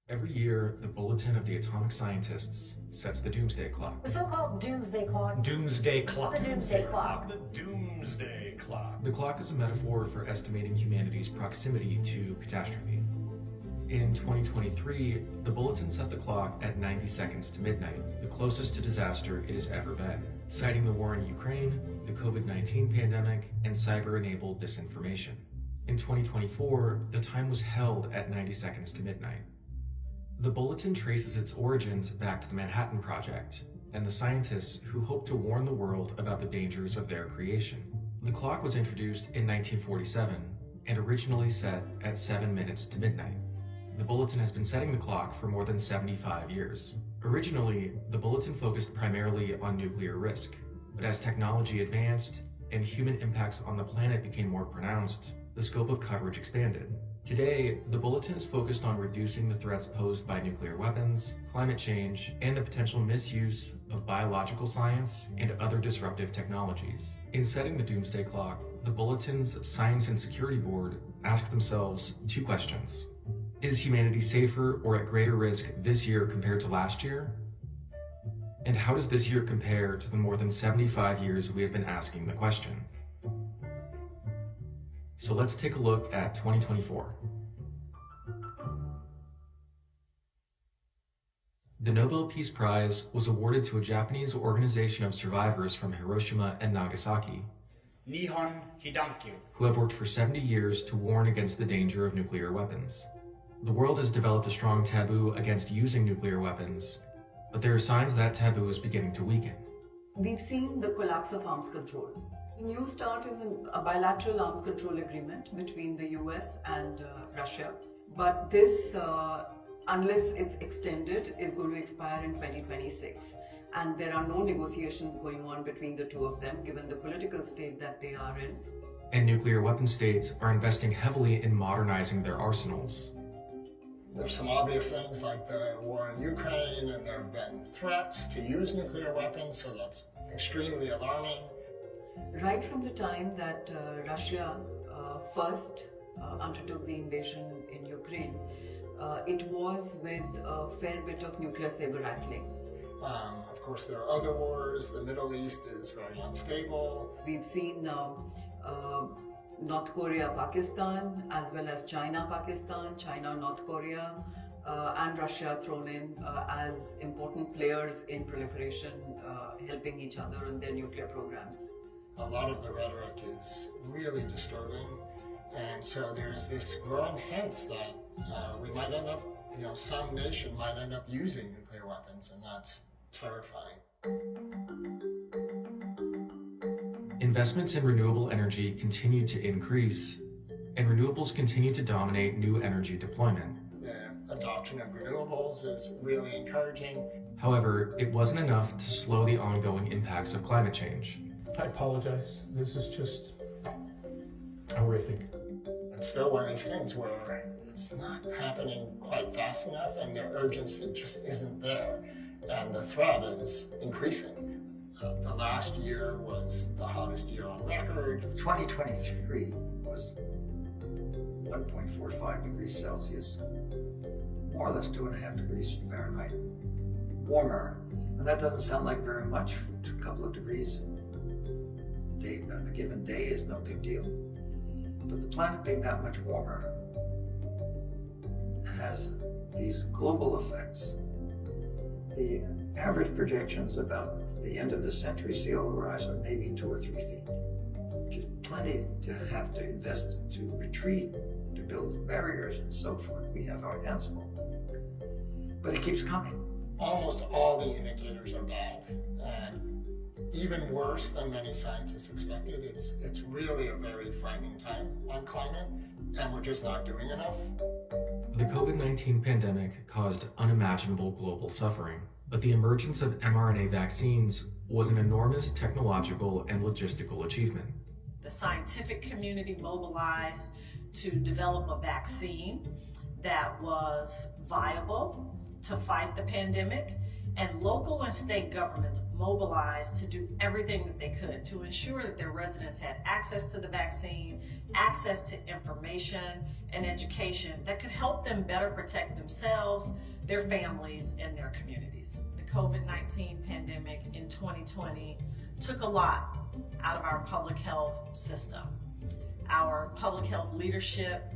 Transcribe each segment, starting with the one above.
Every year, the Bulletin of the Atomic Scientists sets the Doomsday Clock. The so-called Doomsday Clock. Doomsday Clock. The Doomsday Clock. The Doomsday Clock. The clock is a metaphor for estimating humanity's proximity to catastrophe. In 2023, the Bulletin set the clock at 90 seconds to midnight, the closest to disaster it has ever been, citing the war in Ukraine, the COVID-19 pandemic, and cyber-enabled disinformation. In 2024, the time was held at 90 seconds to midnight. The Bulletin traces its origins back to the Manhattan Project and the scientists who hoped to warn the world about the dangers of their creation. The clock was introduced in 1947 and originally set at 7 minutes to midnight. The Bulletin has been setting the clock for more than 75 years. Originally, the Bulletin focused primarily on nuclear risk, but as technology advanced and human impacts on the planet became more pronounced, the scope of coverage expanded. Today, the Bulletin is focused on reducing the threats posed by nuclear weapons, climate change, and the potential misuse of biological science and other disruptive technologies. In setting the Doomsday Clock, the Bulletin's Science and Security Board asked themselves two questions. Is humanity safer or at greater risk this year compared to last year? And how does this year compare to the more than 75 years we have been asking the question? So let's take a look at 2024. The Nobel Peace Prize was awarded to a Japanese organization of survivors from Hiroshima and Nagasaki, Nihon Hidankyu, who have worked for 70 years to warn against the danger of nuclear weapons. The world has developed a strong taboo against using nuclear weapons, but there are signs that taboo is beginning to weaken. We've seen the collapse of arms control. The new START is a bilateral arms control agreement between the US and Russia. But this, unless it's extended, is going to expire in 2026. And there are no negotiations going on between the two of them, given the political state that they are in. And nuclear weapon states are investing heavily in modernizing their arsenals. There's some obvious things like the war in Ukraine, and there have been threats to use nuclear weapons, so that's extremely alarming. Right from the time that Russia first undertook the invasion in Ukraine, it was with a fair bit of nuclear saber rattling. Of course, there are other wars. The Middle East is very unstable. We've seen North Korea, Pakistan, as well as China, Pakistan, China, North Korea, and Russia thrown in as important players in proliferation, helping each other in their nuclear programs. A lot of the rhetoric is really disturbing, and so there's this growing sense that we might end up, some nation might end up using nuclear weapons, and that's terrifying. Investments in renewable energy continue to increase, and renewables continue to dominate new energy deployment. The adoption of renewables is really encouraging. However, it wasn't enough to slow the ongoing impacts of climate change. I apologize. This is just horrific. It's still one of these things where it's not happening quite fast enough, and the urgency just isn't there, and the threat is increasing. The last year was the hottest year on record. 2023 was 1.45 degrees Celsius, more or less 2.5 degrees Fahrenheit warmer. And that doesn't sound like very much, a couple of degrees on a given day is no big deal. But the planet being that much warmer has these global effects. The average projections about the end of the century sea level rise are maybe 2 or 3 feet, which is plenty to have to invest to retreat, to build barriers and so forth. We have our hands full. But it keeps coming. Almost all the indicators are bad, and even worse than many scientists expected. It's really a very frightening time on climate, and we're just not doing enough. The COVID-19 pandemic caused unimaginable global suffering, but the emergence of mRNA vaccines was an enormous technological and logistical achievement. The scientific community mobilized to develop a vaccine that was viable to fight the pandemic, and local and state governments mobilized to do everything that they could to ensure that their residents had access to the vaccine, access to information, and education that could help them better protect themselves, their families, and their communities. The COVID-19 pandemic in 2020 took a lot out of our public health system. Our public health leadership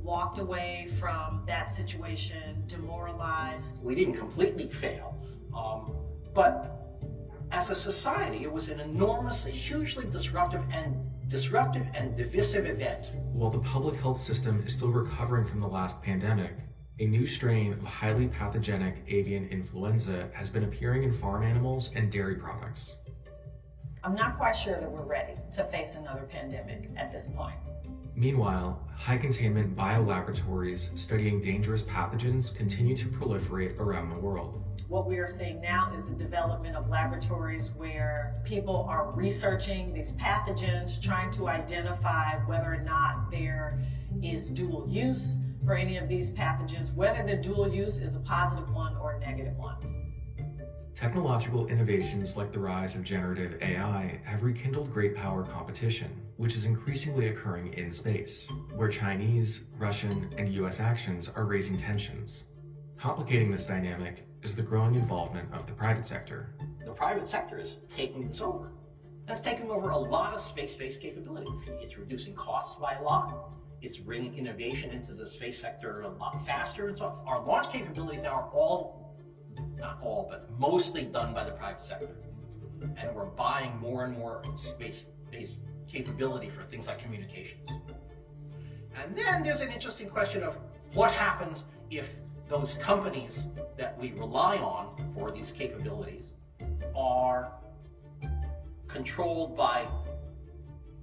walked away from that situation demoralized. We didn't completely fail, but as a society, it was an enormous, hugely disruptive and divisive event. While the public health system is still recovering from the last pandemic, a new strain of highly pathogenic avian influenza has been appearing in farm animals and dairy products. I'm not quite sure that we're ready to face another pandemic at this point. Meanwhile, high-containment biolaboratories studying dangerous pathogens continue to proliferate around the world. What we are seeing now is the development of laboratories where people are researching these pathogens, trying to identify whether or not there is dual use for any of these pathogens, whether the dual use is a positive one or a negative one. Technological innovations like the rise of generative AI have rekindled great power competition, which is increasingly occurring in space, where Chinese, Russian, and US actions are raising tensions. Complicating this dynamic is the growing involvement of the private sector. The private sector is taking this over. That's taking over a lot of space-based capability. It's reducing costs by a lot. It's bringing innovation into the space sector a lot faster. And so our launch capabilities now are all, not all, but mostly done by the private sector. And we're buying more and more space-based capability for things like communications. And then there's an interesting question of what happens if those companies that we rely on for these capabilities are controlled by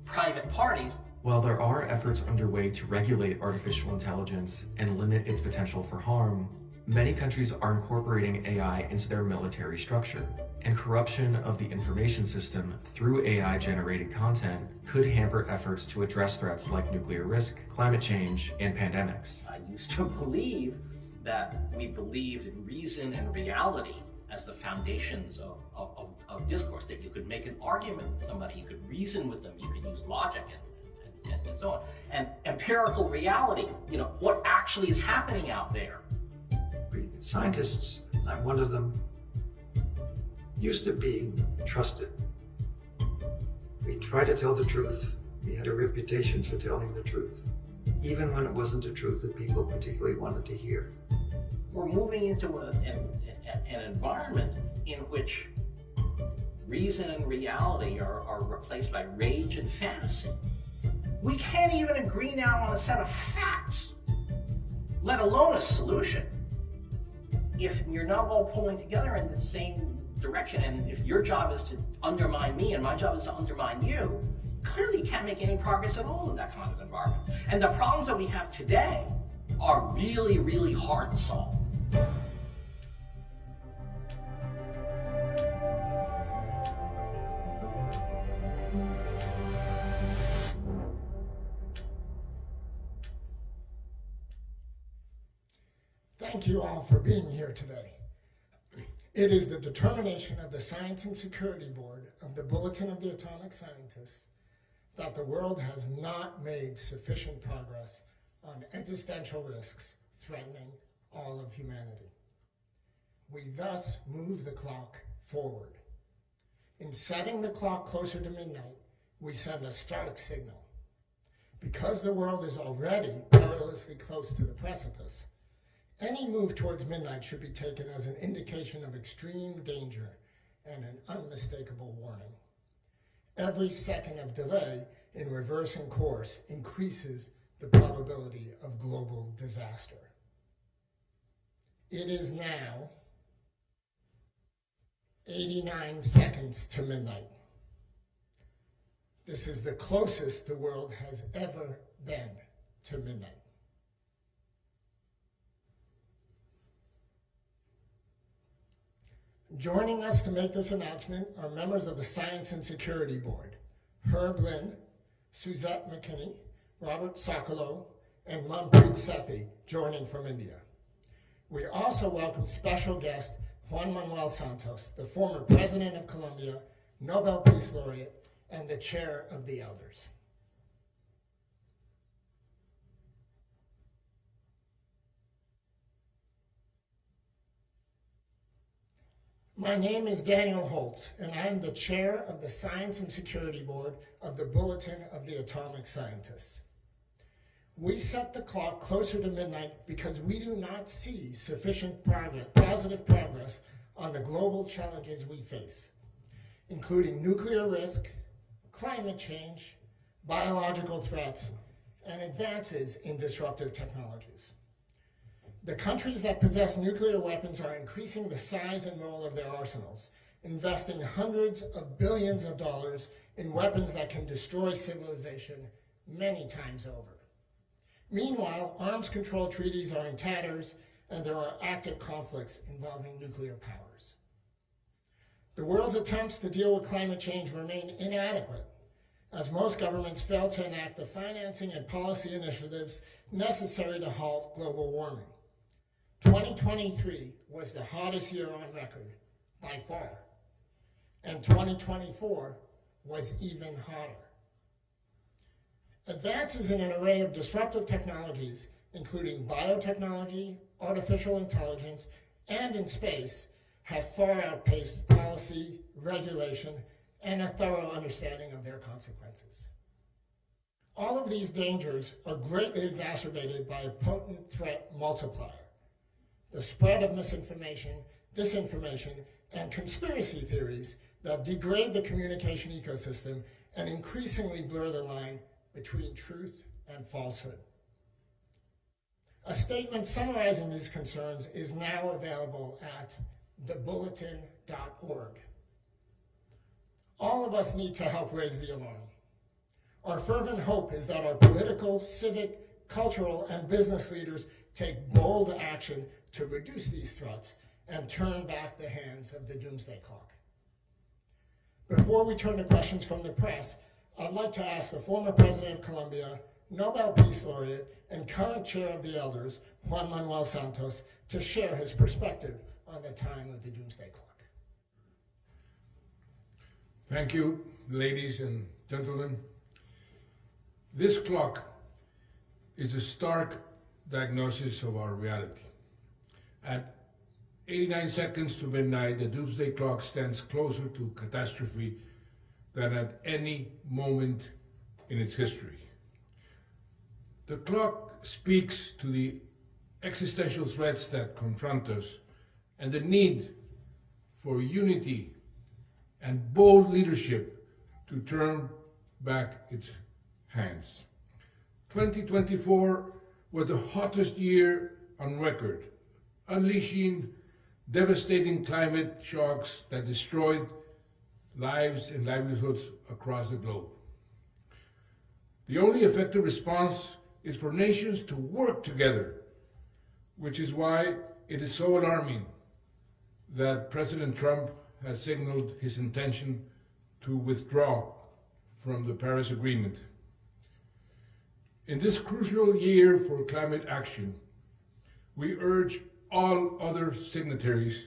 private parties. While there are efforts underway to regulate artificial intelligence and limit its potential for harm, many countries are incorporating AI into their military structure, and corruption of the information system through AI-generated content could hamper efforts to address threats like nuclear risk, climate change, and pandemics. I used to believe that we believed in reason and reality as the foundations of discourse, that you could make an argument with somebody, you could reason with them, you could use logic and so on. And empirical reality, what actually is happening out there. Scientists, I'm one of them, used to being trusted. We try to tell the truth. We had a reputation for telling the truth, even when it wasn't the truth that people particularly wanted to hear. We're moving into an environment in which reason and reality are replaced by rage and fantasy. We can't even agree now on a set of facts, let alone a solution, if you're not all pulling together in the same direction. And if your job is to undermine me and my job is to undermine you, clearly you can't make any progress at all in that kind of environment. And the problems that we have today are really, really hard to solve. Thank you all for being here today. It is the determination of the Science and Security Board of the Bulletin of the Atomic Scientists that the world has not made sufficient progress on existential risks threatening all of humanity. We thus move the clock forward. In setting the clock closer to midnight, we send a stark signal. Because the world is already perilously close to the precipice, any move towards midnight should be taken as an indication of extreme danger and an unmistakable warning. Every second of delay in reversing course increases the probability of global disaster. It is now 89 seconds to midnight. This is the closest the world has ever been to midnight. Joining us to make this announcement are members of the Science and Security Board, Herb Lynn, Suzette McKinney, Robert Sokolow, and Manpreet Sethi, joining from India. We also welcome special guest Juan Manuel Santos, the former President of Colombia, Nobel Peace Laureate, and the Chair of the Elders. My name is Daniel Holtz, and I am the chair of the Science and Security Board of the Bulletin of the Atomic Scientists. We set the clock closer to midnight because we do not see sufficient positive progress on the global challenges we face, including nuclear risk, climate change, biological threats, and advances in disruptive technologies. The countries that possess nuclear weapons are increasing the size and role of their arsenals, investing hundreds of billions of dollars in weapons that can destroy civilization many times over. Meanwhile, arms control treaties are in tatters, and there are active conflicts involving nuclear powers. The world's attempts to deal with climate change remain inadequate, as most governments fail to enact the financing and policy initiatives necessary to halt global warming. 2023 was the hottest year on record, by far, and 2024 was even hotter. Advances in an array of disruptive technologies, including biotechnology, artificial intelligence, and in space, have far outpaced policy, regulation, and a thorough understanding of their consequences. All of these dangers are greatly exacerbated by a potent threat multiplier: the spread of misinformation, disinformation, and conspiracy theories that degrade the communication ecosystem and increasingly blur the line between truth and falsehood. A statement summarizing these concerns is now available at thebulletin.org. All of us need to help raise the alarm. Our fervent hope is that our political, civic, cultural, and business leaders take bold action to reduce these threats and turn back the hands of the Doomsday Clock. Before we turn to questions from the press, I'd like to ask the former President of Colombia, Nobel Peace Laureate, and current chair of the Elders, Juan Manuel Santos, to share his perspective on the time of the Doomsday Clock. Thank you, ladies and gentlemen. This clock is a stark diagnosis of our reality. At 89 seconds to midnight, the Doomsday Clock stands closer to catastrophe than at any moment in its history. The clock speaks to the existential threats that confront us and the need for unity and bold leadership to turn back its hands. 2024 was the hottest year on record, unleashing devastating climate shocks that destroyed lives and livelihoods across the globe. The only effective response is for nations to work together, which is why it is so alarming that President Trump has signaled his intention to withdraw from the Paris Agreement. In this crucial year for climate action, we urge all other signatories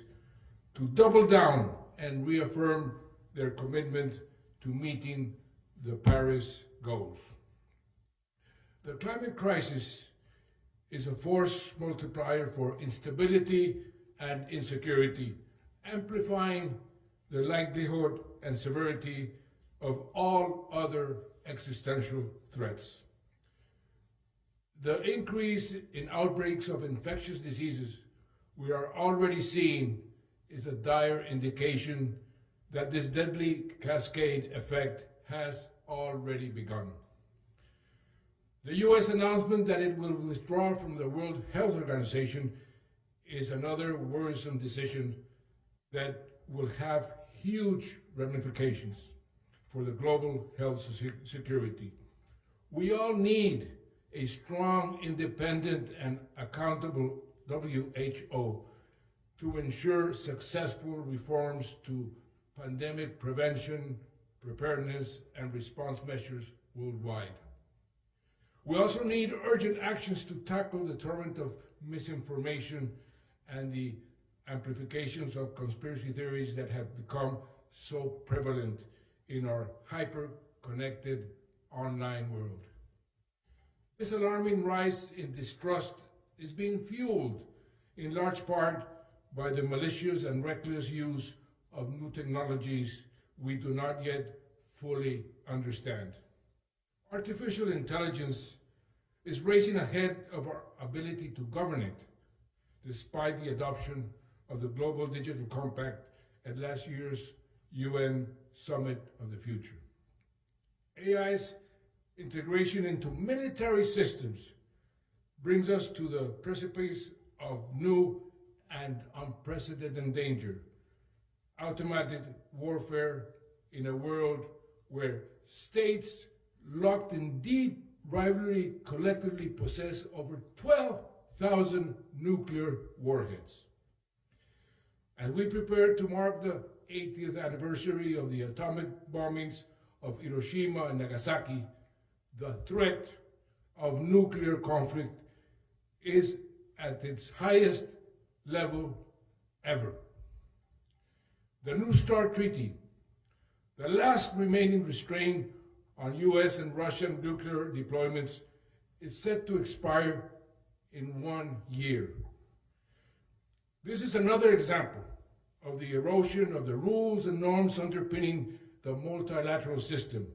to double down and reaffirm their commitment to meeting the Paris goals. The climate crisis is a force multiplier for instability and insecurity, amplifying the likelihood and severity of all other existential threats. The increase in outbreaks of infectious diseases we are already seeing is a dire indication that this deadly cascade effect has already begun. The U.S. announcement that it will withdraw from the World Health Organization is another worrisome decision that will have huge ramifications for the global health security. We all need a strong, independent, and accountable WHO to ensure successful reforms to pandemic prevention, preparedness, and response measures worldwide. We also need urgent actions to tackle the torrent of misinformation and the amplifications of conspiracy theories that have become so prevalent in our hyper-connected online world. This alarming rise in distrust is being fueled in large part by the malicious and reckless use of new technologies we do not yet fully understand. Artificial intelligence is racing ahead of our ability to govern it, despite the adoption of the Global Digital Compact at last year's UN Summit of the Future. AI's integration into military systems brings us to the precipice of new and unprecedented danger: automated warfare in a world where states locked in deep rivalry collectively possess over 12,000 nuclear warheads. As we prepare to mark the 80th anniversary of the atomic bombings of Hiroshima and Nagasaki, the threat of nuclear conflict is at its highest level ever. The New START Treaty, the last remaining restraint on US and Russian nuclear deployments, is set to expire in 1 year. This is another example of the erosion of the rules and norms underpinning the multilateral system,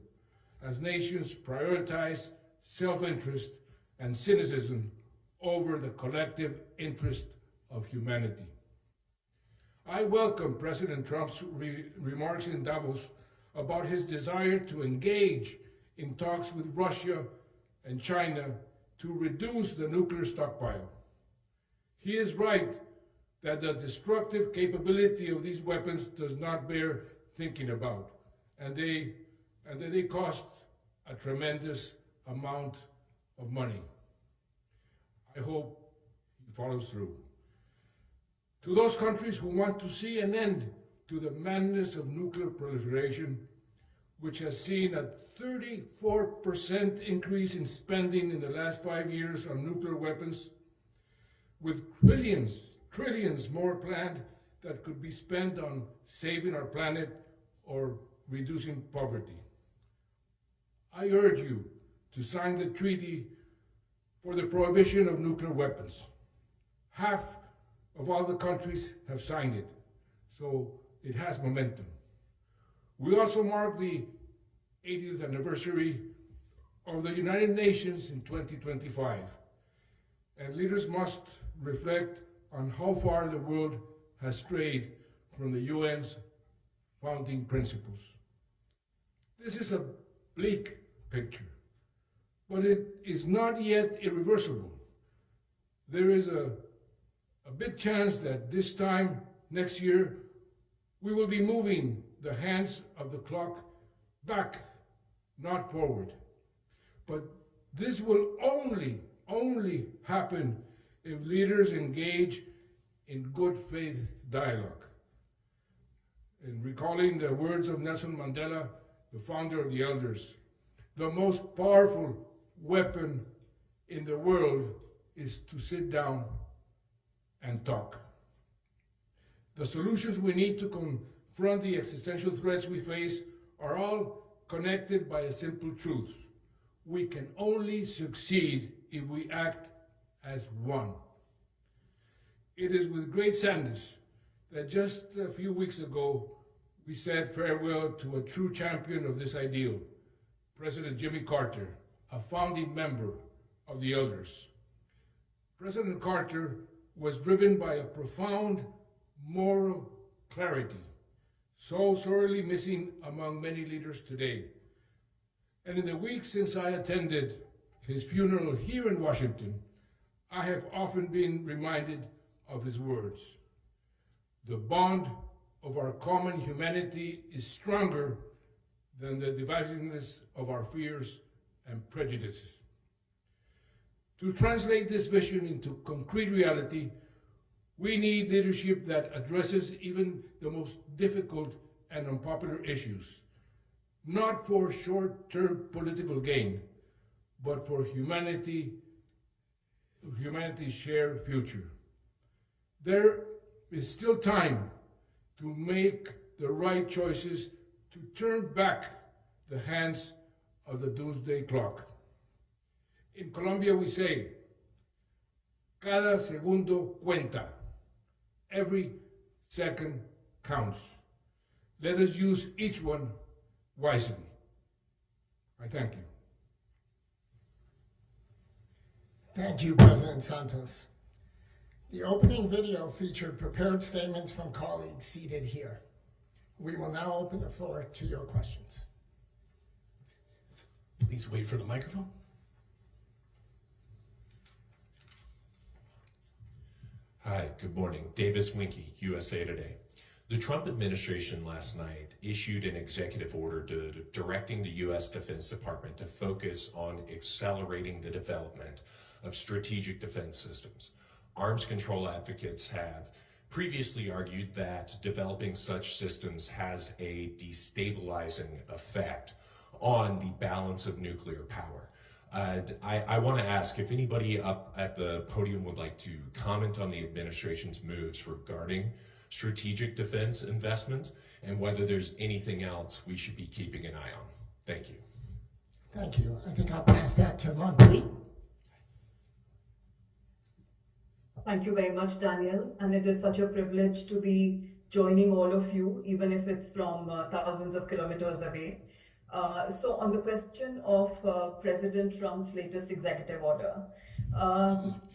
as nations prioritize self-interest and cynicism over the collective interest of humanity. I welcome President Trump's remarks in Davos about his desire to engage in talks with Russia and China to reduce the nuclear stockpile. He is right that the destructive capability of these weapons does not bear thinking about, and that they cost a tremendous amount of money. I hope he follows through. To those countries who want to see an end to the madness of nuclear proliferation, which has seen a 34% increase in spending in the last 5 years on nuclear weapons, with trillions more planned that could be spent on saving our planet or reducing poverty. I urge you to sign the treaty for the prohibition of nuclear weapons. Half of all the countries have signed it, so it has momentum. We also mark the 80th anniversary of the United Nations in 2025, and leaders must reflect on how far the world has strayed from the UN's founding principles. This is a bleak picture, but it is not yet irreversible. There is a big chance that this time next year we will be moving the hands of the clock back, not forward. But this will only happen if leaders engage in good faith dialogue. In recalling the words of Nelson Mandela, the founder of the Elders, the most powerful weapon in the world is to sit down and talk. The solutions we need to confront the existential threats we face are all connected by a simple truth. We can only succeed if we act as one. It is with great sadness that just a few weeks ago we said farewell to a true champion of this ideal, President Jimmy Carter, a founding member of the Elders. President Carter was driven by a profound moral clarity, so sorely missing among many leaders today. And in the weeks since I attended his funeral here in Washington, I have often been reminded of his words. The bond of our common humanity is stronger than the divisiveness of our fears and prejudices. To translate this vision into concrete reality, we need leadership that addresses even the most difficult and unpopular issues, not for short-term political gain, but for humanity's shared future. There is still time to make the right choices to turn back the hands of the Doomsday Clock. In Colombia we say, cada segundo cuenta. Every second counts. Let us use each one wisely. I thank you. Thank you, President Santos. The opening video featured prepared statements from colleagues seated here. We will now open the floor to your questions. Please wait for the microphone. Hi, good morning. Davis Winky, USA Today. The Trump administration last night issued an executive order directing the U.S. Defense Department to focus on accelerating the development of strategic defense systems. Arms control advocates have previously argued that developing such systems has a destabilizing effect on the balance of nuclear power. I want to ask if anybody up at the podium would like to comment on the administration's moves regarding strategic defense investments and whether there's anything else we should be keeping an eye on. Thank you. Thank you. I think I'll pass that to Manpreet. Thank you very much, Daniel. And it is such a privilege to be joining all of you, even if it's from thousands of kilometers away. So on the question of President Trump's latest executive order,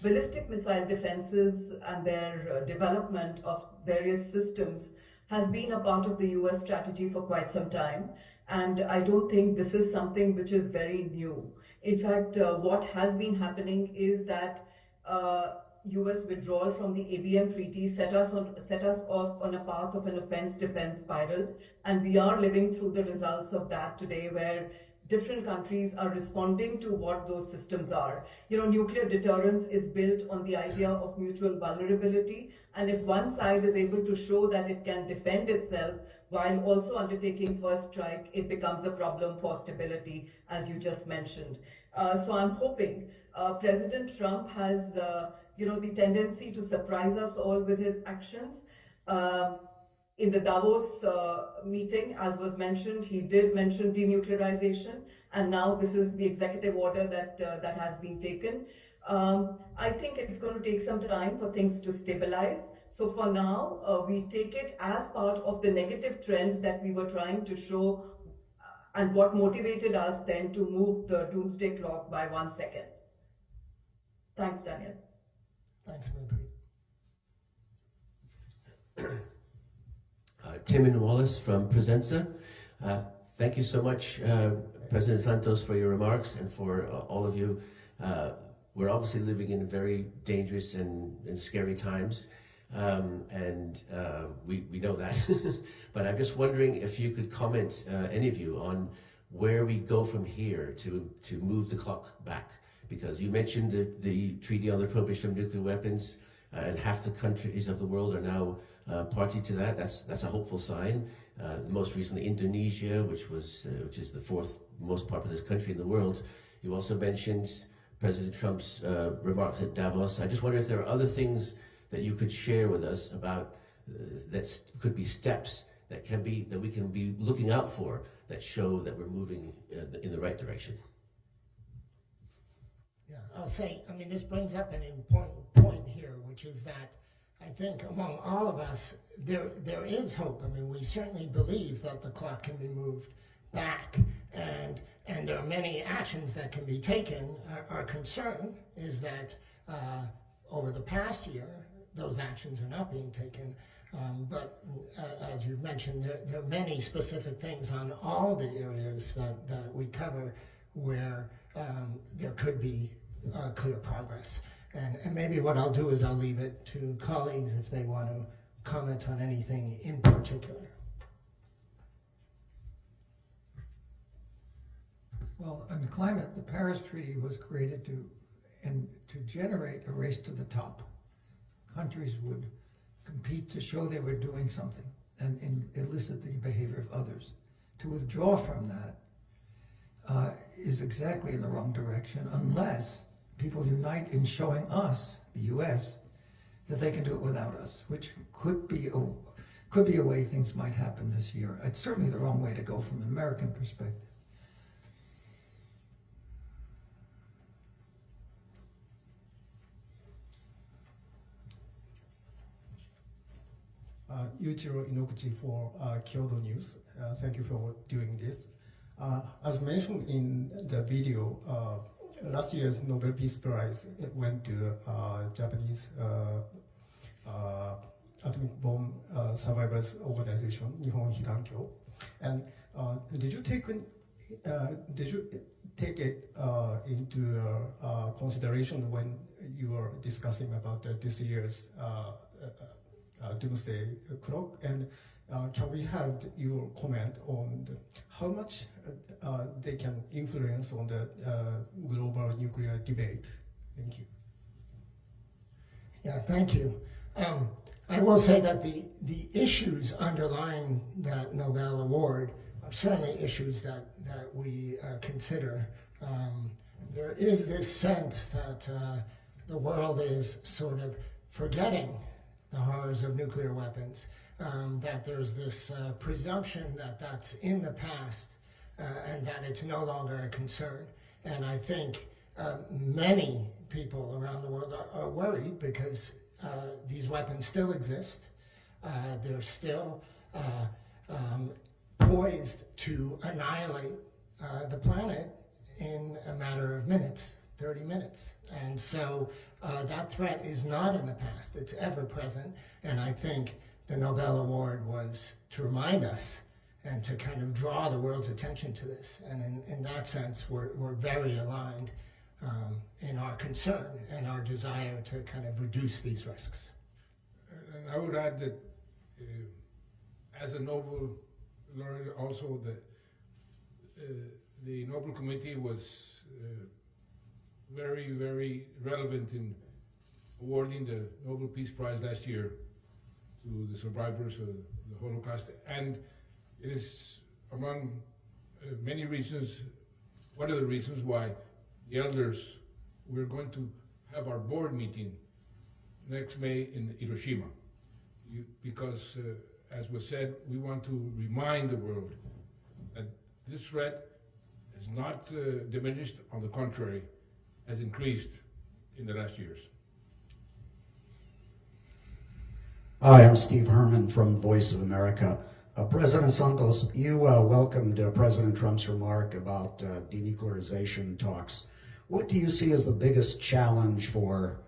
ballistic missile defenses and their development of various systems has been a part of the US strategy for quite some time. And I don't think this is something which is very new. In fact, what has been happening is that US withdrawal from the ABM treaty set us off on a path of an offense-defense spiral, and we are living through the results of that today, where different countries are responding to what those systems are. You know, nuclear deterrence is built on the idea of mutual vulnerability, and if one side is able to show that it can defend itself while also undertaking first strike, it becomes a problem for stability, as you just mentioned. So I'm hoping President Trump has the tendency to surprise us all with his actions. In the Davos meeting, as was mentioned, he did mention denuclearization, and now this is the executive order that has been taken. I think it's going to take some time for things to stabilize. So for now, we take it as part of the negative trends that we were trying to show and what motivated us then to move the doomsday clock by 1 second. Thanks, Daniel. Thanks, Manpreet. Timon Wallace from Presenza. Thank you so much, President Santos, for your remarks, and for all of you. We're obviously living in very dangerous and scary times, and we know that. But I'm just wondering if you could comment, any of you, on where we go from here to move the clock back. Because you mentioned the Treaty on the Prohibition of Nuclear Weapons, and half the countries of the world are now party to that. That's a hopeful sign. Most recently, Indonesia, which is the fourth most populous country in the world. You also mentioned President Trump's remarks at Davos. I just wonder if there are other things that you could share with us about that could be steps that we can be looking out for that show that we're moving in the right direction. Yeah, I'll say, I mean, this brings up an important point here, which is that I think among all of us, there is hope. I mean, we certainly believe that the clock can be moved back, and there are many actions that can be taken. Our concern is that over the past year, those actions are not being taken. But as you've mentioned, there are many specific things on all the areas that we cover where there could be clear progress. And maybe what I'll do is I'll leave it to colleagues if they want to comment on anything in particular. Well, on the climate, the Paris Treaty was created to generate a race to the top. Countries would compete to show they were doing something and elicit the behavior of others. To withdraw from that is exactly in the wrong direction, unless people unite in showing us, the U.S., that they can do it without us, which could be a way things might happen this year. It's certainly the wrong way to go from an American perspective. Yuichiro Inoguchi for Kyoto News. Thank you for doing this. As mentioned in the video, last year's Nobel Peace Prize went to Japanese atomic bomb survivors organization, Nihon Hidankyo. And did you take it into consideration when you were discussing about this year's Doomsday Clock? And can we have your comment on how much they can influence on the global nuclear debate? Thank you. Yeah, thank you. I will say that the issues underlying that Nobel Award are certainly issues that we consider. There is this sense that the world is sort of forgetting the horrors of nuclear weapons, that there's this presumption that that's in the past and that it's no longer a concern. And I think many people around the world are worried because these weapons still exist. They're still poised to annihilate the planet in a matter of minutes, 30 minutes. And so that threat is not in the past, it's ever present. And I think the Nobel Award was to remind us and to kind of draw the world's attention to this. And in that sense, we're very aligned in our concern and our desire to kind of reduce these risks. And I would add that as a Nobel laureate, also the Nobel Committee was very, very relevant in awarding the Nobel Peace Prize last year to the survivors of the Holocaust. And it is among many reasons, one of the reasons why the elders, we're going to have our board meeting next May in Hiroshima. Because, as was said, we want to remind the world that this threat has not diminished, on the contrary, has increased in the last years. Hi, I'm Steve Herman from Voice of America. President Santos, you welcomed President Trump's remark about denuclearization talks. What do you see as the biggest challenge for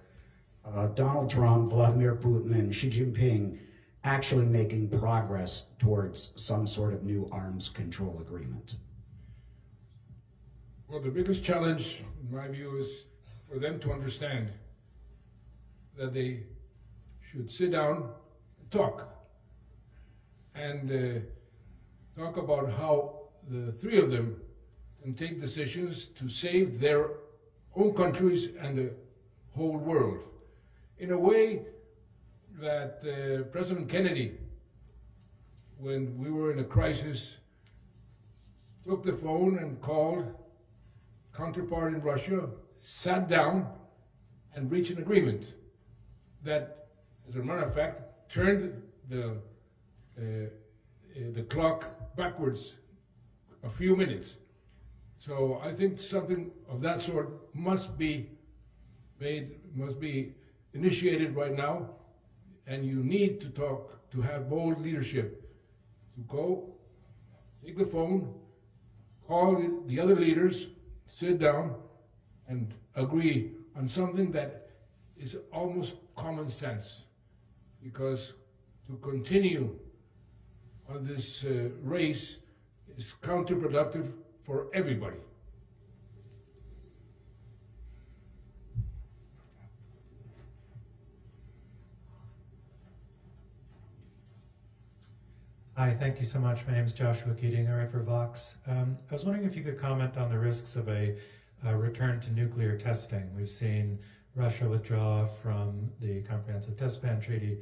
Donald Trump, Vladimir Putin, and Xi Jinping actually making progress towards some sort of new arms control agreement? Well, the biggest challenge, in my view, is for them to understand that they should sit down and talk. And talk about how the three of them can take decisions to save their own countries and the whole world. In a way that President Kennedy, when we were in a crisis, took the phone and called counterpart in Russia, sat down and reached an agreement that, as a matter of fact, turned the clock backwards a few minutes. So I think something of that sort must be initiated right now, and you need to talk, to have bold leadership, to go, take the phone, call the other leaders, sit down, and agree on something that is almost common sense, because to continue on this race is counterproductive for everybody. Hi, thank you so much. My name is Joshua Keating. I write for Vox. I was wondering if you could comment on the risks of a return to nuclear testing. We've seen Russia withdraw from the Comprehensive Test Ban Treaty.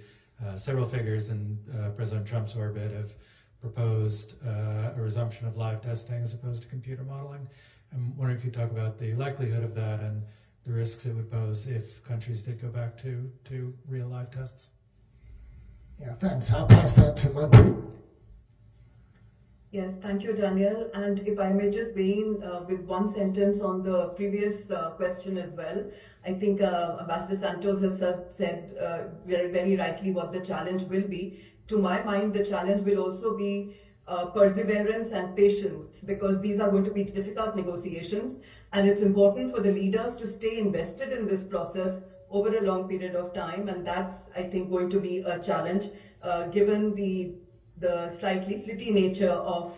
Several figures in President Trump's orbit have proposed a resumption of live testing as opposed to computer modeling. I'm wondering if you talk about the likelihood of that and the risks it would pose if countries did go back to real live tests. Yeah, thanks. I'll pass that to Manpreet. Yes, thank you, Daniel. And if I may just weigh in with one sentence on the previous question as well. I think Ambassador Santos has said very, very rightly what the challenge will be. to my mind, the challenge will also be perseverance and patience, because these are going to be difficult negotiations, and it's important for the leaders to stay invested in this process over a long period of time, and that's, I think, going to be a challenge given the slightly flitty nature of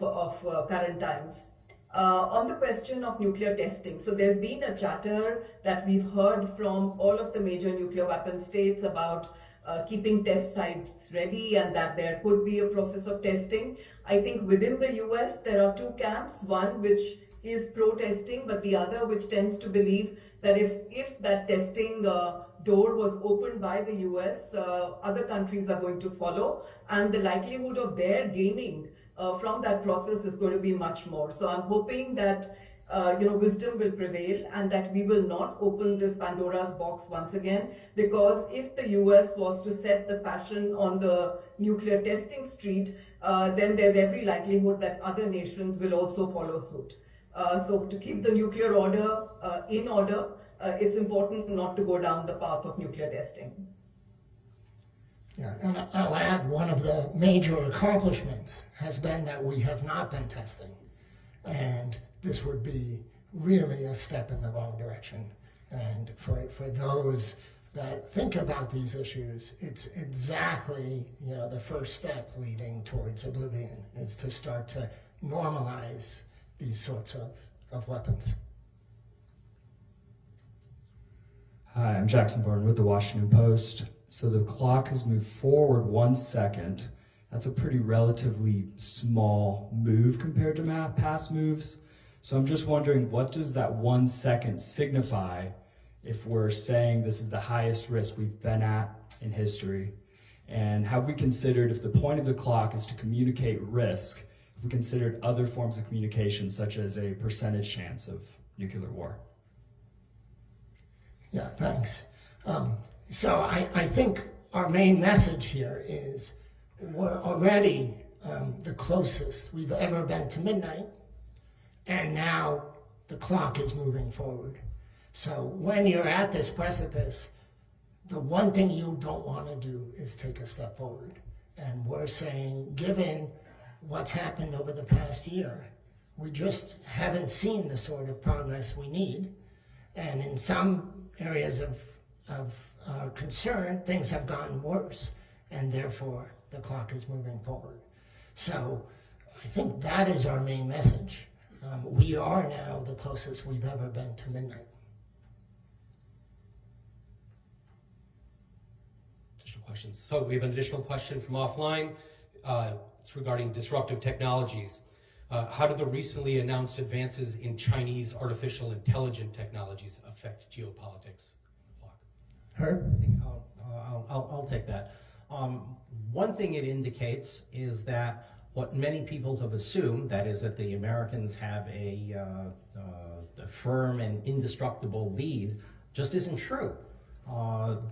current times. On the question of nuclear testing, so there's been a chatter that we've heard from all of the major nuclear weapon states about keeping test sites ready and that there could be a process of testing. I think within the US there are two camps, one which is pro-testing, but the other which tends to believe that if that testing door was opened by the US, other countries are going to follow, and the likelihood of their gaining from that process is going to be much more. So I'm hoping that wisdom will prevail and that we will not open this Pandora's box once again, because if the US was to set the fashion on the nuclear testing street, then there's every likelihood that other nations will also follow suit. So to keep the nuclear order in order, it's important not to go down the path of nuclear testing. Yeah, and I'll add, one of the major accomplishments has been that we have not been testing. And this would be really a step in the wrong direction. And for those that think about these issues, it's exactly the first step leading towards oblivion, is to start to normalize these sorts of weapons. Hi, I'm Jackson Barton with the Washington Post. So the clock has moved forward 1 second. That's a pretty relatively small move compared to past moves. So I'm just wondering, what does that 1 second signify if we're saying this is the highest risk we've been at in history? And have we considered, if the point of the clock is to communicate risk, if we considered other forms of communication, such as a percentage chance of nuclear war? Yeah, thanks. So I think our main message here is we're already the closest we've ever been to midnight, and now the clock is moving forward. So when you're at this precipice, the one thing you don't want to do is take a step forward. And we're saying, given what's happened over the past year, we just haven't seen the sort of progress we need. And in some areas of concern, things have gotten worse, and therefore the clock is moving forward. So I think that is our main message. We are now the closest we've ever been to midnight. Additional questions. So we have an additional question from offline. It's regarding disruptive technologies. How do the recently announced advances in Chinese artificial intelligence technologies affect geopolitics? I'll take that. One thing it indicates is that what many people have assumed, that is that the Americans have a firm and indestructible lead, just isn't true.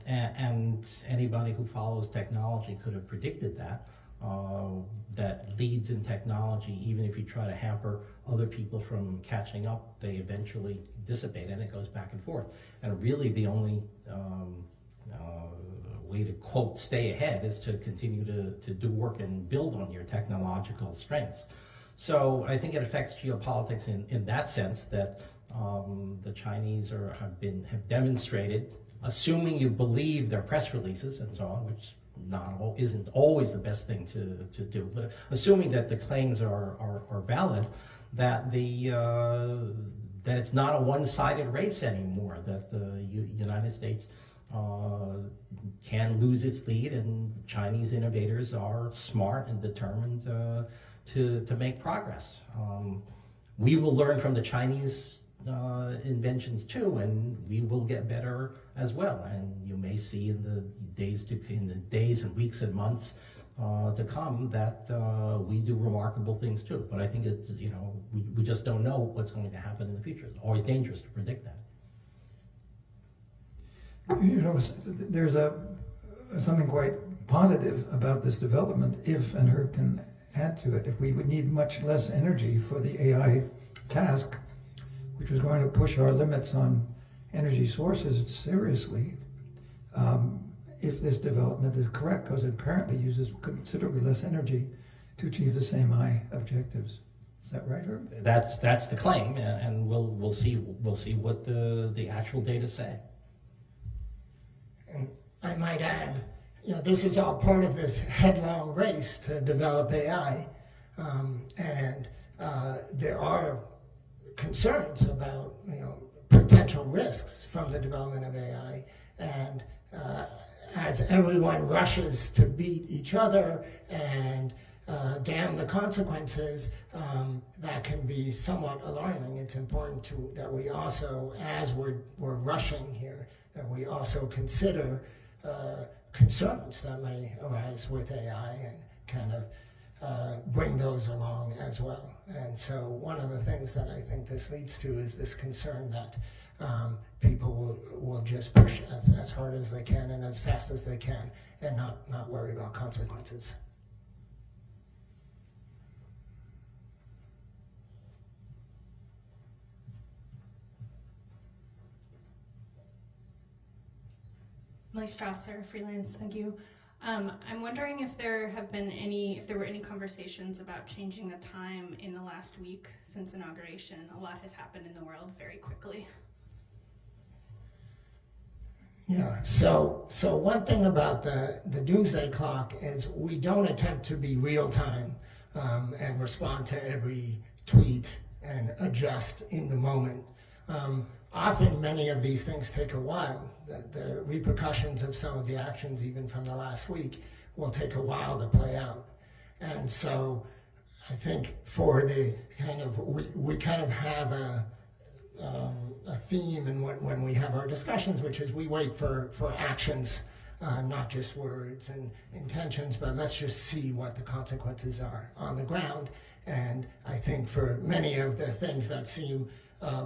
And anybody who follows technology could have predicted that. That leads in technology, even if you try to hamper other people from catching up, they eventually dissipate, and it goes back and forth. And really the only way to, quote, stay ahead is to continue to do work and build on your technological strengths. So I think it affects geopolitics in that sense, that the Chinese have demonstrated, assuming you believe their press releases and so on, which isn't always the best thing to do, but assuming that the claims are valid, that that it's not a one-sided race anymore, that the United States can lose its lead, and Chinese innovators are smart and determined to make progress. We will learn from the Chinese inventions too, and we will get better as well. And you may see in the days and weeks and months to come that we do remarkable things too. But I think it's we just don't know what's going to happen in the future. It's always dangerous to predict that. There's something quite positive about this development, if, and Herb can add to it, if we would need much less energy for the AI task, which was going to push our limits on energy sources seriously, if this development is correct, because it apparently uses considerably less energy to achieve the same high objectives. Is that right, Herb? That's the claim, and we'll see what the actual data say. And I might add, this is all part of this headlong race to develop AI, and there are concerns about potential risks from the development of AI, and as everyone rushes to beat each other and damn the consequences, that can be somewhat alarming. It's important that we also, as we're rushing here, that we also consider concerns that may arise with AI and kind of bring those along as well. And so one of the things that I think this leads to is this concern that people will just push as hard as they can and as fast as they can and not worry about consequences. Millie Strasser, freelance, thank you. I'm wondering if there were any conversations about changing the time in the last week since inauguration. A lot has happened in the world very quickly. Yeah, so one thing about the Doomsday Clock is we don't attempt to be real time and respond to every tweet and adjust in the moment. Often many of these things take a while. The repercussions of some of the actions, even from the last week, will take a while to play out. And so I think for the kind of, we kind of have a theme in when we have our discussions, which is we wait for actions, not just words and intentions, but let's just see what the consequences are on the ground. And I think for many of the things that seem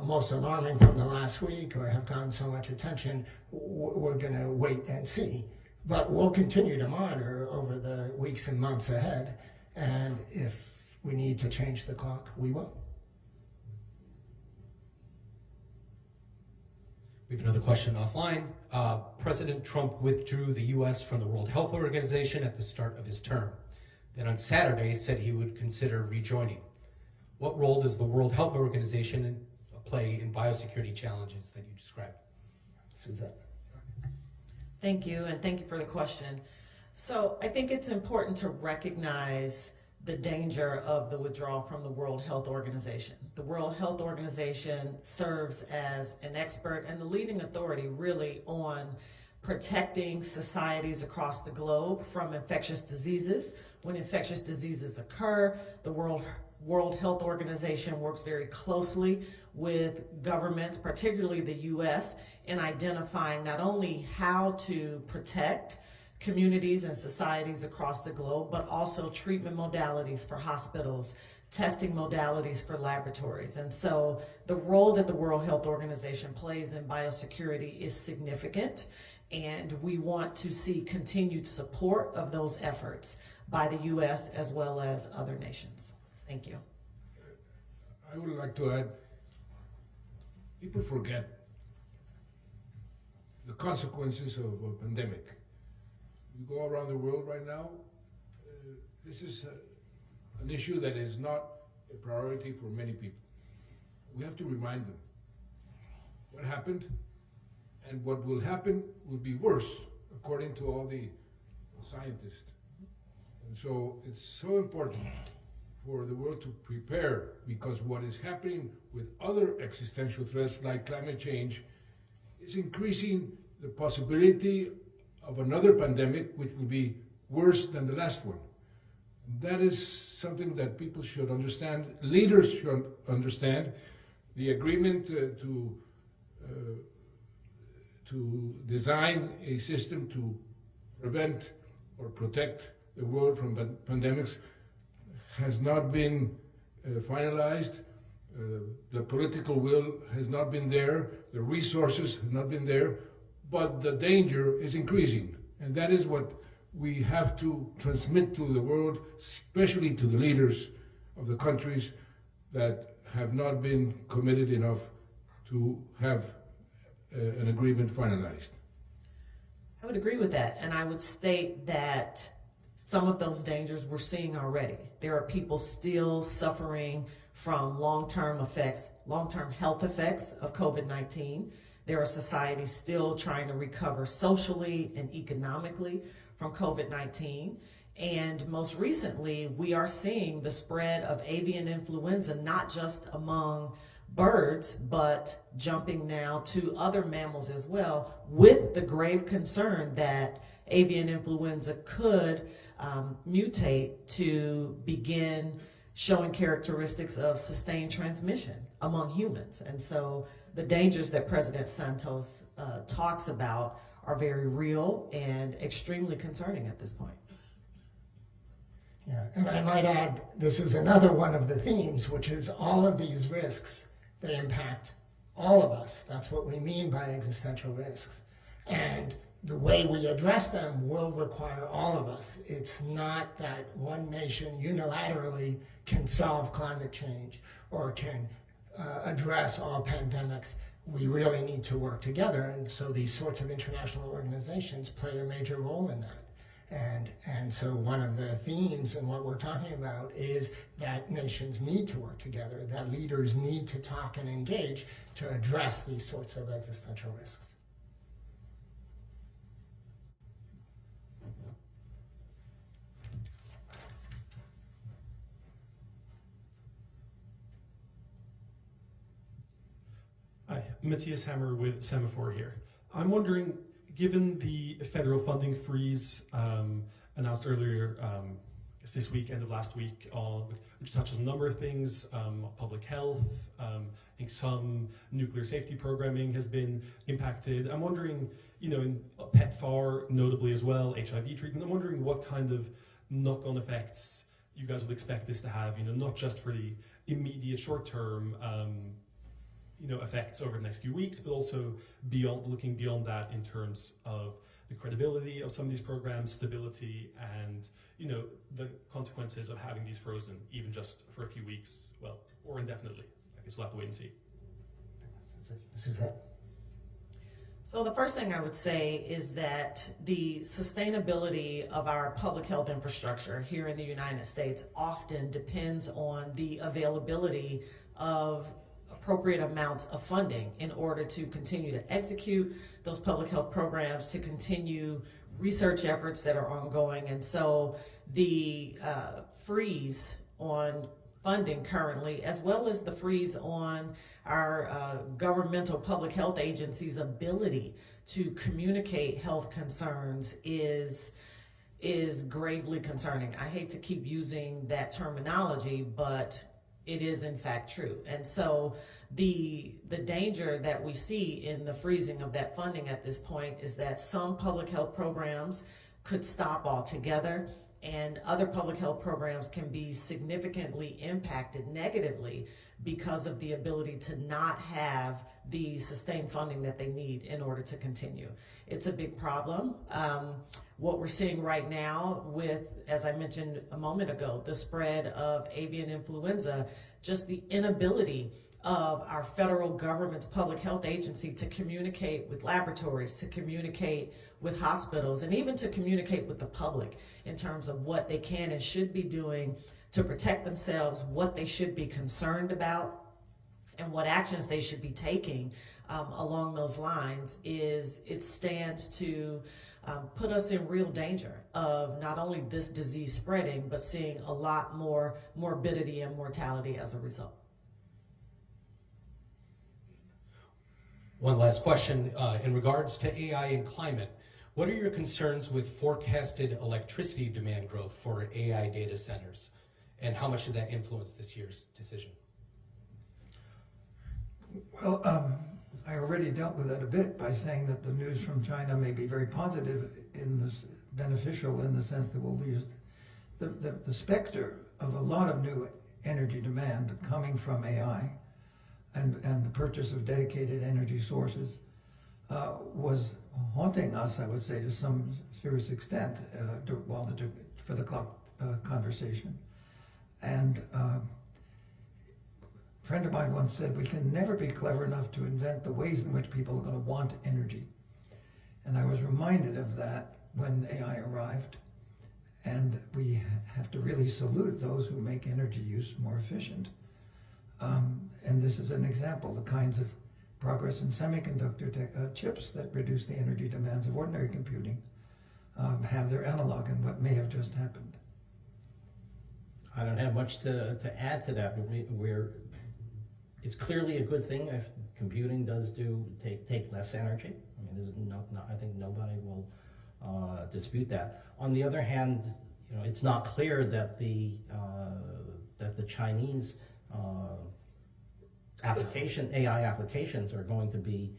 most alarming from the last week or have gotten so much attention, we're going to wait and see. But we'll continue to monitor over the weeks and months ahead, and if we need to change the clock, we will. We have another question offline. President Trump withdrew the U.S. from the World Health Organization at the start of his term. Then on Saturday said he would consider rejoining. What role does the World Health Organization play in biosecurity challenges that you described? Suzette. Thank you, and thank you for the question. So I think it's important to recognize the danger of the withdrawal from the World Health Organization. The World Health Organization serves as an expert and the leading authority really on protecting societies across the globe from infectious diseases. When infectious diseases occur, the World Health Organization works very closely with governments, particularly the U.S., in identifying not only how to protect communities and societies across the globe, but also treatment modalities for hospitals, testing modalities for laboratories. And so the role that the World Health Organization plays in biosecurity is significant, and we want to see continued support of those efforts by the U.S. as well as other nations. Thank you. I would like to add, people forget the consequences of a pandemic. You go around the world right now, this is an issue that is not a priority for many people. We have to remind them what happened, and what will happen will be worse, according to all the scientists. And so it's so important for the world to prepare, because what is happening with other existential threats like climate change is increasing the possibility of another pandemic which will be worse than the last one. That is something that people should understand, leaders should understand. The agreement to design a system to prevent or protect the world from pandemics has not been finalized. The political will has not been there, the resources have not been there, but the danger is increasing. And that is what we have to transmit to the world, especially to the leaders of the countries that have not been committed enough to have an agreement finalized. I would agree with that, and I would state that some of those dangers we're seeing already. There are people still suffering from long-term effects, long-term health effects of COVID-19. There are societies still trying to recover socially and economically from COVID-19. And most recently, we are seeing the spread of avian influenza, not just among birds, but jumping now to other mammals as well, with the grave concern that avian influenza could mutate to begin showing characteristics of sustained transmission among humans. And so the dangers that President Santos talks about are very real and extremely concerning at this point. Yeah, and I might add, this is another one of the themes, which is all of these risks, they impact all of us. That's what we mean by existential risks. And the way we address them will require all of us. It's not that one nation unilaterally can solve climate change or can address all pandemics. We really need to work together, and so these sorts of international organizations play a major role in that. And so one of the themes in what we're talking about is that nations need to work together, that leaders need to talk and engage to address these sorts of existential risks. Hi, Matthias Hammer with Semaphore here. I'm wondering, given the federal funding freeze announced earlier this week, end of last week, which touches a number of things, public health, I think some nuclear safety programming has been impacted. I'm wondering, in PEPFAR notably as well, HIV treatment, I'm wondering what kind of knock-on effects you guys would expect this to have, not just for the immediate short-term effects over the next few weeks, but also looking beyond that in terms of the credibility of some of these programs, stability, and the consequences of having these frozen, even just for a few weeks, or indefinitely. I guess we'll have to wait and see. Suzette? So the first thing I would say is that the sustainability of our public health infrastructure here in the United States often depends on the availability of appropriate amounts of funding in order to continue to execute those public health programs, to continue research efforts that are ongoing. And so the freeze on funding currently, as well as the freeze on our governmental public health agencies' ability to communicate health concerns is gravely concerning. I hate to keep using that terminology, but it is in fact true. And so the danger that we see in the freezing of that funding at this point is that some public health programs could stop altogether, and other public health programs can be significantly impacted negatively because of the ability to not have the sustained funding that they need in order to continue. It's a big problem. What we're seeing right now with, as I mentioned a moment ago, the spread of avian influenza, just the inability of our federal government's public health agency to communicate with laboratories, to communicate with hospitals, and even to communicate with the public in terms of what they can and should be doing to protect themselves, what they should be concerned about, and what actions they should be taking along those lines. It stands to put us in real danger of not only this disease spreading, but seeing a lot more morbidity and mortality as a result. One last question in regards to AI and climate. What are your concerns with forecasted electricity demand growth for AI data centers? And how much did that influence this year's decision? Well, I already dealt with that a bit by saying that the news from China may be very positive, beneficial in the sense that we'll use the specter of a lot of new energy demand coming from AI and the purchase of dedicated energy sources was haunting us, I would say, to some serious extent for the clock conversation. And a friend of mine once said, we can never be clever enough to invent the ways in which people are going to want energy. And I was reminded of that when AI arrived. And we have to really salute those who make energy use more efficient. And this is an example, the kinds of progress in semiconductor chips that reduce the energy demands of ordinary computing have their analog in what may have just happened. I don't have much to add to that. It's clearly a good thing if computing does take less energy. I mean, I think nobody will dispute that. On the other hand, it's not clear that the Chinese AI applications are going to be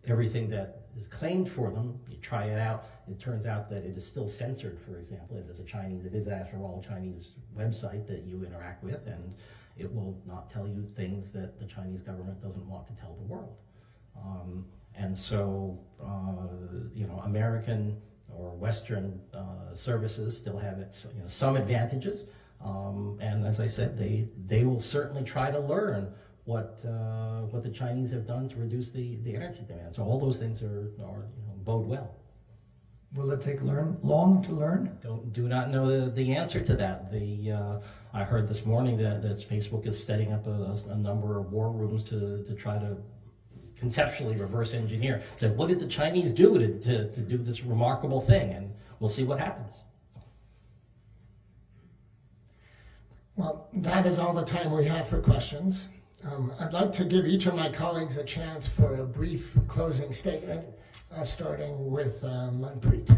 everything that is claimed for them. You try it out, it turns out that it is still censored, for example. It is after all a Chinese website that you interact with, and it will not tell you things that the Chinese government doesn't want to tell the world. And so, American or Western services still have some advantages. And as I said, they will certainly try to learn what the Chinese have done to reduce the energy demand. So all those things bode well. Will it take long to learn? Do not know the answer to that. I heard this morning that Facebook is setting up a number of war rooms to try to conceptually reverse engineer. So what did the Chinese do to do this remarkable thing? And we'll see what happens. Well, that is all the time we have for questions. I'd like to give each of my colleagues a chance for a brief closing statement, starting with Manpreet.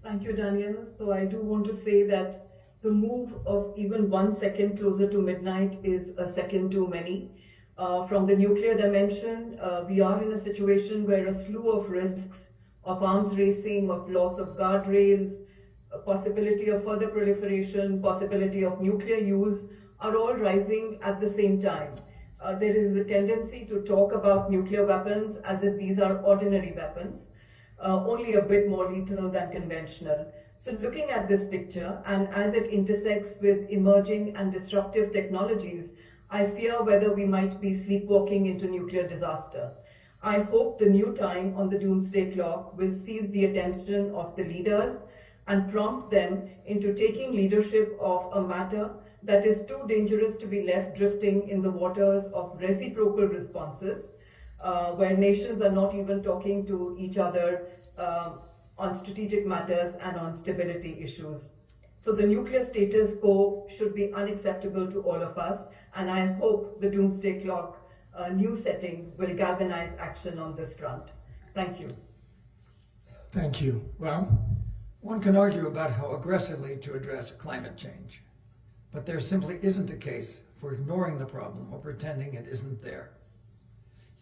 Thank you, Daniel. So I do want to say that the move of even 1 second closer to midnight is a second too many. From the nuclear dimension, we are in a situation where a slew of risks of arms racing, of loss of guardrails, a possibility of further proliferation, possibility of nuclear use are all rising at the same time. There is a tendency to talk about nuclear weapons as if these are ordinary weapons, only a bit more lethal than conventional. So looking at this picture, and as it intersects with emerging and disruptive technologies, I fear whether we might be sleepwalking into nuclear disaster. I hope the new time on the Doomsday Clock will seize the attention of the leaders and prompt them into taking leadership of a matter that is too dangerous to be left drifting in the waters of reciprocal responses, where nations are not even talking to each other on strategic matters and on stability issues. So the nuclear status quo should be unacceptable to all of us, and I hope the Doomsday Clock new setting will galvanize action on this front. Thank you. Thank you. Well, one can argue about how aggressively to address climate change, but there simply isn't a case for ignoring the problem or pretending it isn't there.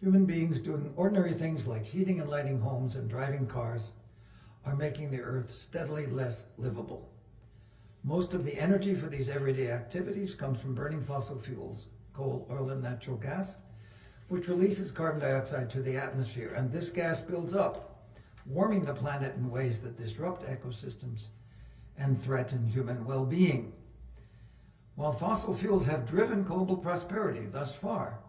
Human beings doing ordinary things like heating and lighting homes and driving cars are making the Earth steadily less livable. Most of the energy for these everyday activities comes from burning fossil fuels, coal, oil, and natural gas, which releases carbon dioxide to the atmosphere, and this gas builds up, warming the planet in ways that disrupt ecosystems and threaten human well-being. While fossil fuels have driven global prosperity thus far,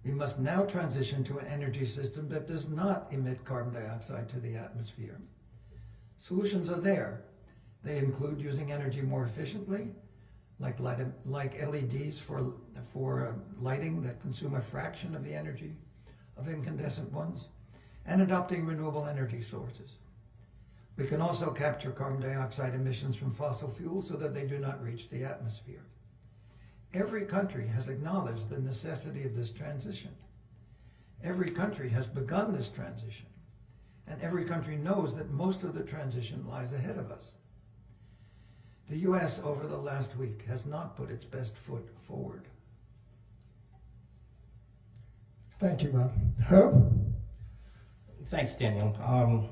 we must now transition to an energy system that does not emit carbon dioxide to the atmosphere. Solutions are there. They include using energy more efficiently, like LEDs for lighting that consume a fraction of the energy of incandescent ones, and adopting renewable energy sources. We can also capture carbon dioxide emissions from fossil fuels so that they do not reach the atmosphere. Every country has acknowledged the necessity of this transition. Every country has begun this transition, and every country knows that most of the transition lies ahead of us. The U.S. over the last week has not put its best foot forward. Thank you, Rob. Herb? Thanks, Daniel.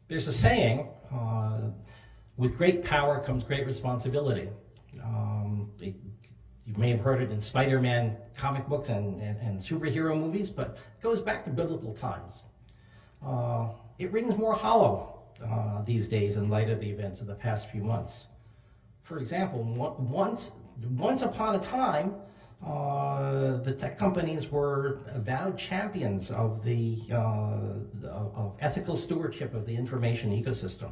There's a saying, with great power comes great responsibility. You may have heard it in Spider-Man comic books and superhero movies, but it goes back to biblical times. It rings more hollow these days in light of the events of the past few months. For example, once upon a time, the tech companies were avowed champions of of ethical stewardship of the information ecosystem.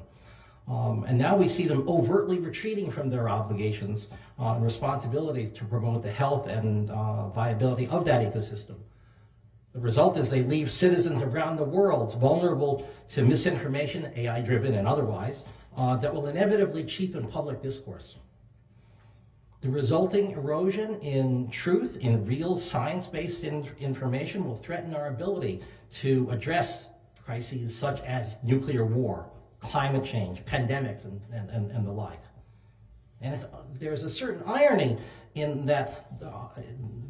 And now we see them overtly retreating from their obligations and responsibilities to promote the health and viability of that ecosystem. The result is they leave citizens around the world vulnerable to misinformation, AI-driven and otherwise, that will inevitably cheapen public discourse. The resulting erosion in truth, in real science-based information, will threaten our ability to address crises such as nuclear war, climate change, pandemics, and the like. And there's a certain irony in that,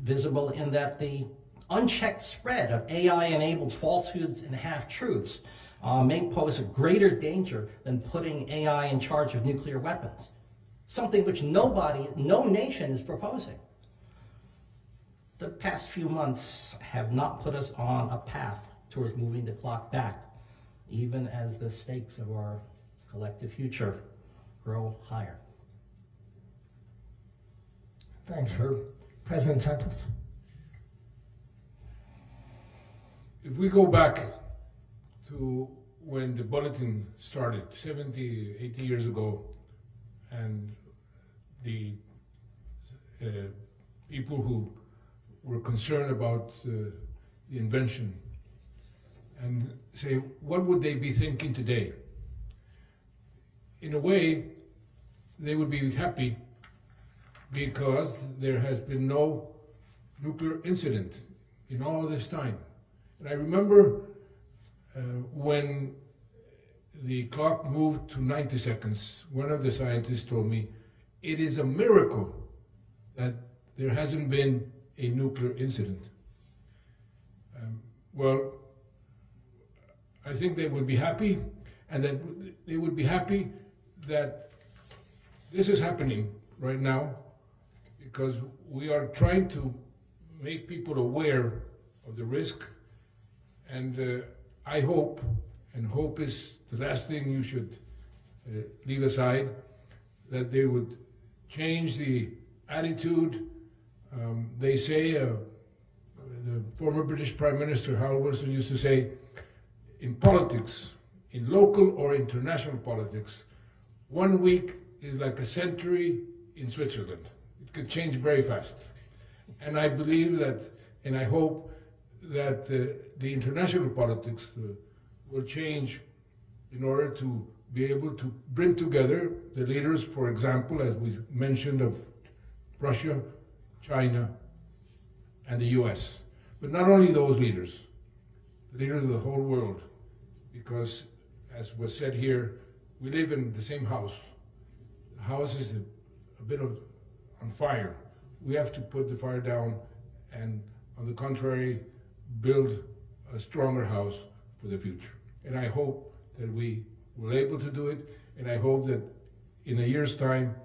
visible in that the unchecked spread of AI-enabled falsehoods and half-truths may pose a greater danger than putting AI in charge of nuclear weapons, something which no nation is proposing. The past few months have not put us on a path towards moving the clock back, even as the stakes of our collective future grow higher. Thanks, Herb. President Santos. If we go back to when the Bulletin started 70, 80 years ago, and the people who were concerned about the invention, and say, what would they be thinking today? In a way, they would be happy because there has been no nuclear incident in all this time. And I remember when the clock moved to 90 seconds, one of the scientists told me, it is a miracle that there hasn't been a nuclear incident. Well, I think they would be happy, and that they would be happy that this is happening right now, because we are trying to make people aware of the risk. And I hope, and hope is the last thing you should leave aside, that they would change the attitude. They say, the former British Prime Minister Howard Wilson used to say, in politics, in local or international politics, 1 week is like a century in Switzerland. It could change very fast. And I believe that, and I hope that the international politics will change in order to be able to bring together the leaders, for example, as we mentioned, of Russia, China, and the US. But not only those leaders, the leaders of the whole world, because, as was said here, we live in the same house. The house is a bit on fire. We have to put the fire down and, on the contrary, build a stronger house for the future. And I hope that we will be able to do it, and I hope that in a year's time,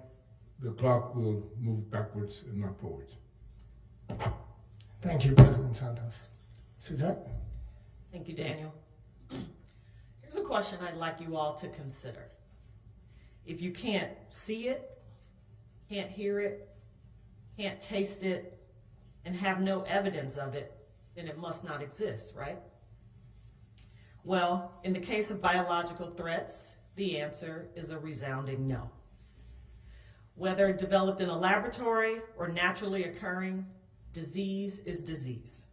the clock will move backwards and not forwards. Thank you, President Santos. Suzette? Thank you, Daniel. Here's a question I'd like you all to consider. If you can't see it, can't hear it, can't taste it, and have no evidence of it, then it must not exist, right? Well, in the case of biological threats, the answer is a resounding no. Whether developed in a laboratory or naturally occurring, disease is disease.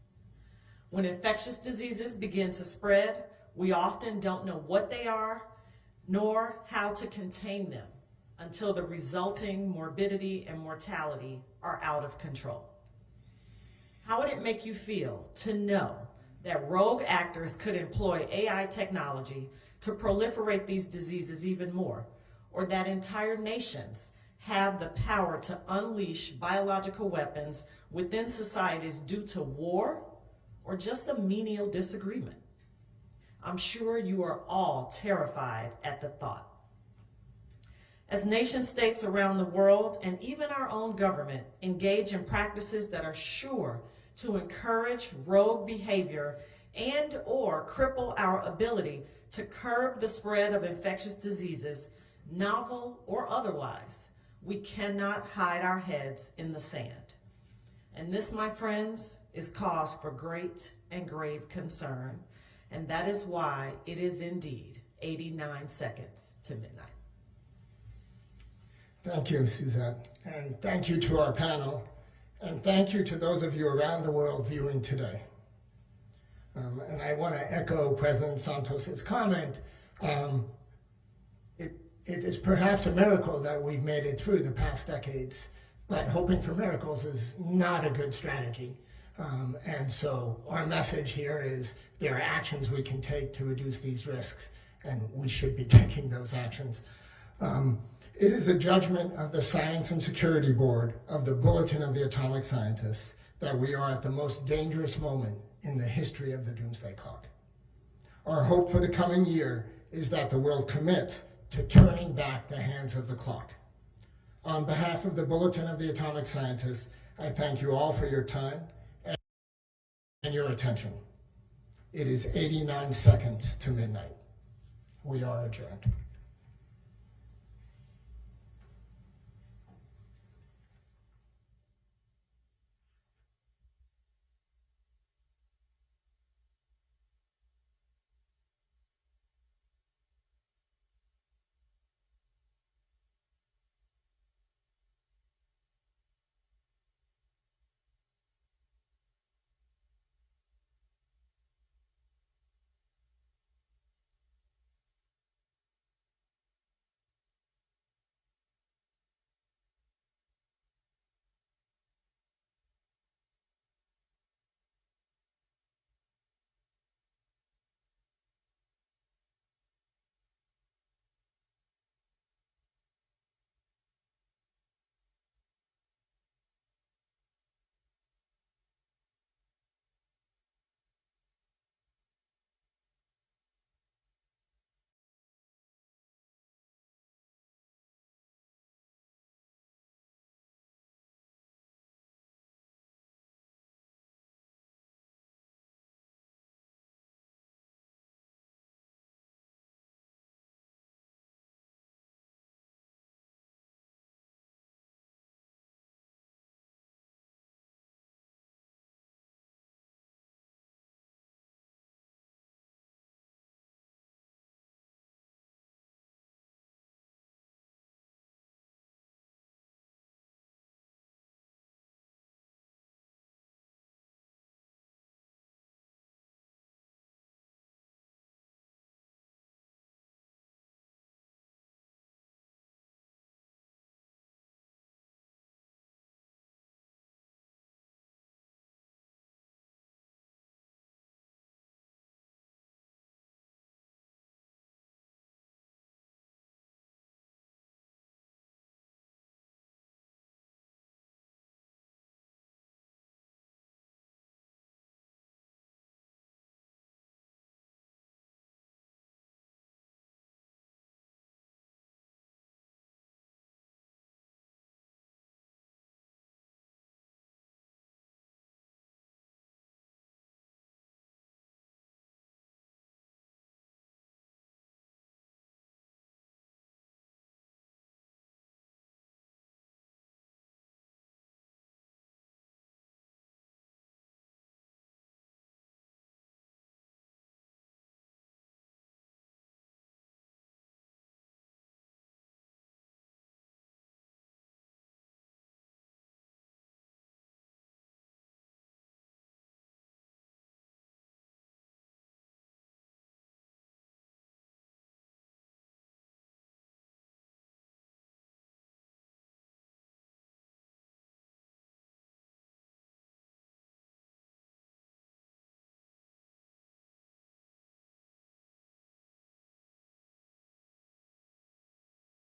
When infectious diseases begin to spread, we often don't know what they are, nor how to contain them until the resulting morbidity and mortality are out of control. How would it make you feel to know that rogue actors could employ AI technology to proliferate these diseases even more, or that entire nations have the power to unleash biological weapons within societies due to war or just a menial disagreement? I'm sure you are all terrified at the thought. As nation states around the world and even our own government engage in practices that are sure to encourage rogue behavior and or cripple our ability to curb the spread of infectious diseases, novel or otherwise, we cannot hide our heads in the sand. And this, my friends, is cause for great and grave concern. And that is why it is indeed 89 seconds to midnight. Thank you, Suzette. And thank you to our panel. And thank you to those of you around the world viewing today. And I want to echo President Santos's comment. It is perhaps a miracle that we've made it through the past decades, but hoping for miracles is not a good strategy. And so our message here is there are actions we can take to reduce these risks, and we should be taking those actions. It is the judgment of the Science and Security Board of the Bulletin of the Atomic Scientists that we are at the most dangerous moment in the history of the Doomsday Clock. Our hope for the coming year is that the world commits to turning back the hands of the clock. On behalf of the Bulletin of the Atomic Scientists, I thank you all for your time and your attention. It is 89 seconds to midnight. We are adjourned.